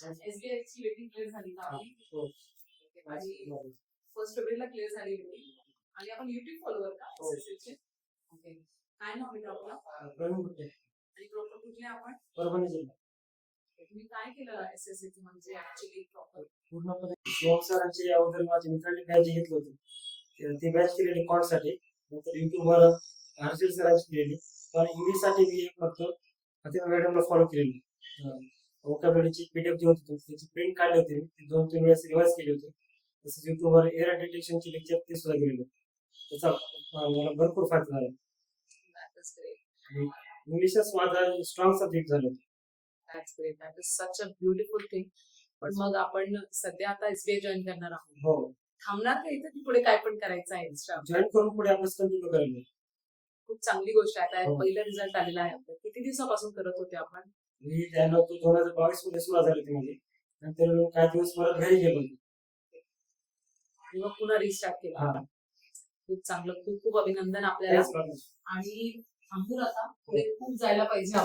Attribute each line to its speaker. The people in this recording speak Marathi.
Speaker 1: SBI ची वेटिंग क्लिअर झाली का आपली?
Speaker 2: हो.
Speaker 1: आणि फर्स्ट फेब्रुवारीला क्लिअर झाली वेटिंग. आणि आपण युट्यूब फॉलोअर का
Speaker 2: हो.
Speaker 1: SSL चे? ओके. काय नाव आहे आपलं?
Speaker 2: प्रवीण कुठे
Speaker 1: आणि प्रॉपर कुठले आपण?
Speaker 2: परभणी जिल्हा.
Speaker 1: तुम्ही काय केलं SSL म्हणजे ऍक्च्युअली प्रॉपर?
Speaker 2: पूर्णपणे शिवम सरांची अगोदर माझ्या मित्रांनी बॅच घेतली होती. ती बॅच केलेली कॉन्टसाठी. नंतर युट्यूबवर हर्षल सरांची केलेली. पण इंग्लिशसाठी मी फक्त प्रतिभा मॅडमला फॉलो केलेली. वोकॅब्युलरीची PDF जी होती त्याची प्रिंट काढली होती. ती 2-3 वेळेस रिवाइज केली होती. तसंच युट्यूबवर एरर डिटेक्शनची लेक्चर ते सुद्धा केलेली. त्याचा मला भरपूर फायदा झाला. इंग्लिशच माझा स्ट्रॉंग सब्जेक्ट झाला.
Speaker 1: That's great. That is such a beautiful thing. पण मग आपण सध्या आता SBI जॉईन करणार आहोत.
Speaker 2: हो.
Speaker 1: थांबणार का इथे की पुढे काय पण करायचं आहे एक्स्ट्रा?
Speaker 2: जॉईन करून पुढे अभ्यास कंटिन्यू करायला.
Speaker 1: खूप चांगली गोष्ट आहे. आता पहिला रिझल्ट आलेला आहे आपला. किती दिवसापासून करत होते आपण?
Speaker 2: मी त्याला 2022 मध्ये सुरुवात झाली होती माझी. नंतर काही दिवस परत घरी गेलो.
Speaker 1: मग पुन्हा रिस्टार्ट केला. खूप चांगलं. खूप खूप अभिनंदन आपल्याला. आणि थांबून आता पुढे खूप जायला पाहिजे.